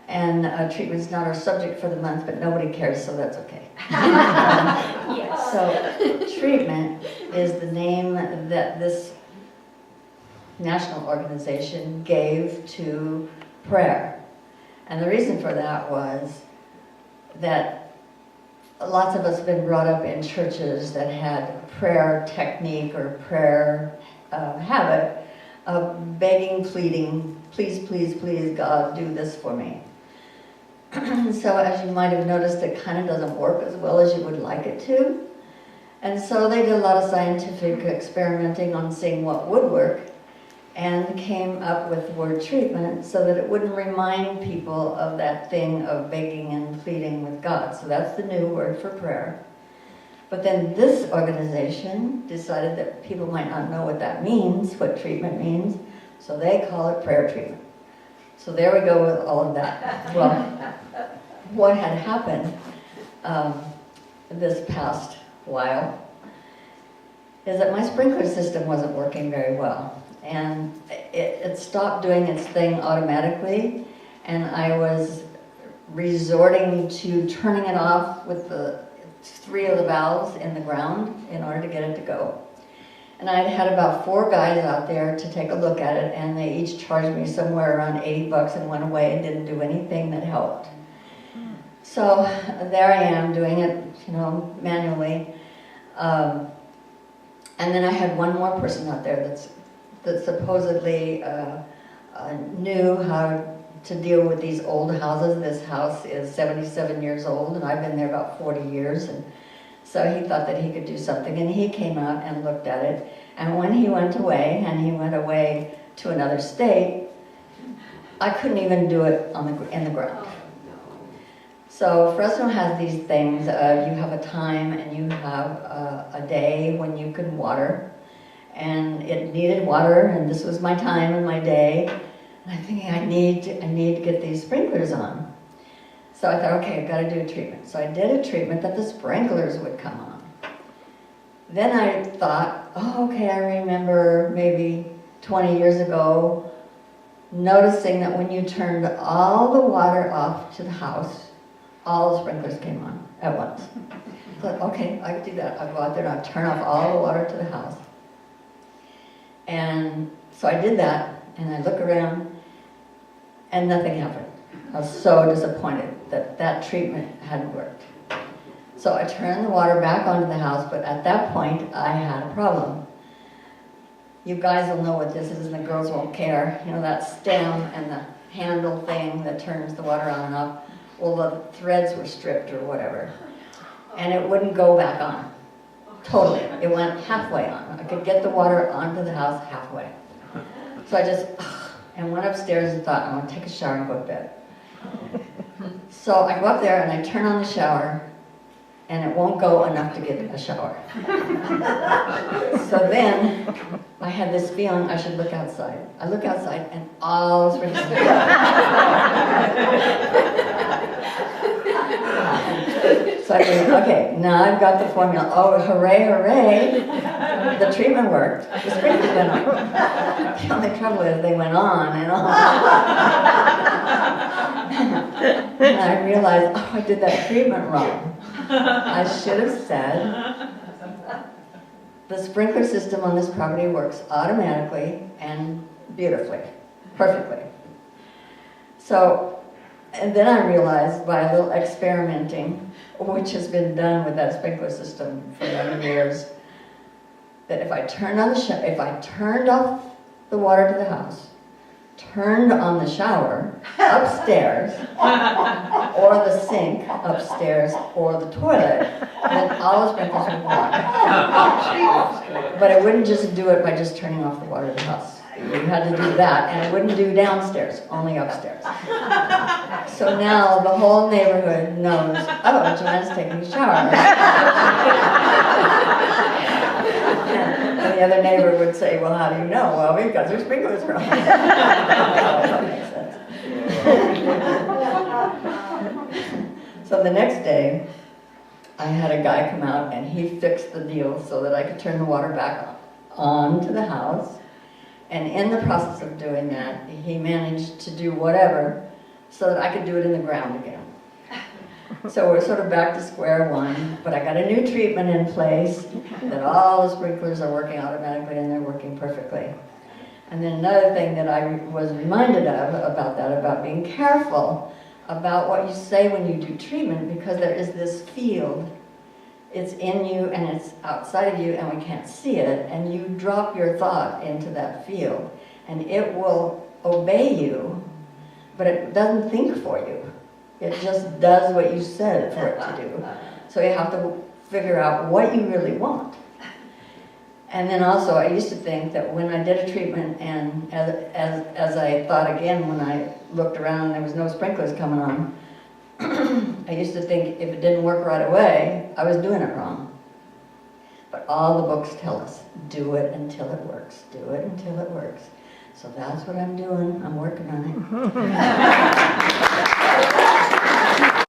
And treatment's not our subject for the month, but nobody cares, so that's okay. Yes. So treatment is the name that this national organization gave to prayer. And the reason for that was that lots of us have been brought up in churches that had prayer technique or prayer habit of begging, pleading, please, please, please, God, do this for me. So as you might have noticed, it kind of doesn't work as well as you would like it to. And so they did a lot of scientific experimenting on seeing what would work and came up with the word treatment so that it wouldn't remind people of that thing of begging and pleading with God. So that's the new word for prayer. But then this organization decided that people might not know what that means, what treatment means, so they call it prayer treatment. So there we go with all of that. Well, what had happened this past while is that my sprinkler system wasn't working very well. And it stopped doing its thing automatically, and I was resorting to turning it off with the 3 of the valves in the ground in order to get it to go. And I'd had about 4 guys out there to take a look at it, and they each charged me somewhere around $80 and went away and didn't do anything that helped. So there I am doing it, manually. And then I had one more person out there that supposedly knew how to deal with these old houses. This house is 77 years old, and I've been there about 40 years. And so he thought that he could do something, and he came out and looked at it. And when he went away, and he went away to another state, I couldn't even do it in the ground. So Fresno has these things. You have a time, and you have a day when you can water. And it needed water, and this was my time and my day. And I'm thinking, I need to get these sprinklers on. So I thought, okay, I've got to do a treatment. So I did a treatment that the sprinklers would come on. Then I thought, oh, okay, I remember maybe 20 years ago noticing that when you turned all the water off to the house, all the sprinklers came on at once. I thought, okay, I could do that. I'll go out there and I'll turn off all the water to the house. And so I did that, and I look around, and nothing happened. I was so disappointed that treatment hadn't worked. So I turned the water back onto the house, but at that point, I had a problem. You guys will know what this is, and the girls won't care. That stem and the handle thing that turns the water on and off. Well, the threads were stripped or whatever, and it wouldn't go back on. Totally. It went halfway on. I could get the water onto the house halfway. So I just, and went upstairs and thought, I want to take a shower and go to bed. So I go up there and I turn on the shower, and it won't go enough to get a shower. So then I had this feeling I should look outside. I look outside and all is ready. So I think, okay, now I've got the formula. Oh, hooray, hooray. The treatment worked. The sprinklers went on. The only trouble is they went on and on. And I realized, oh, I did that treatment wrong. I should have said, the sprinkler system on this property works automatically and beautifully, perfectly. So, and then I realized by a little experimenting, which has been done with that sprinkler system for many years, that if I turned off the water to the house, turned on the shower upstairs, or the sink upstairs, or the toilet, then all the sprinklers would go on. But I wouldn't just do it by just turning off the water to the house. You had to do that, and it wouldn't do downstairs, only upstairs. So now the whole neighborhood knows, oh, Joanne's taking a shower. And the other neighbor would say, well, how do you know? Well, because their sprinklers are on. That makes sense. So the next day, I had a guy come out, and he fixed the deal so that I could turn the water back on to the house. And in the process of doing that, he managed to do whatever so that I could do it in the ground again. So we're sort of back to square one, but I got a new treatment in place that all the sprinklers are working automatically and they're working perfectly. And then another thing that I was reminded of about that, about being careful about what you say when you do treatment, because there is this field. It's in you and it's outside of you and we can't see it, and you drop your thought into that field and it will obey you, but it doesn't think for you. It just does what you said for it to do. So you have to figure out what you really want. And then also, I used to think that when I did a treatment, and as I thought again when I looked around and there was no sprinklers coming on, I used to think if it didn't work right away, I was doing it wrong. But all the books tell us, do it until it works. Do it until it works. So that's what I'm doing. I'm working on it.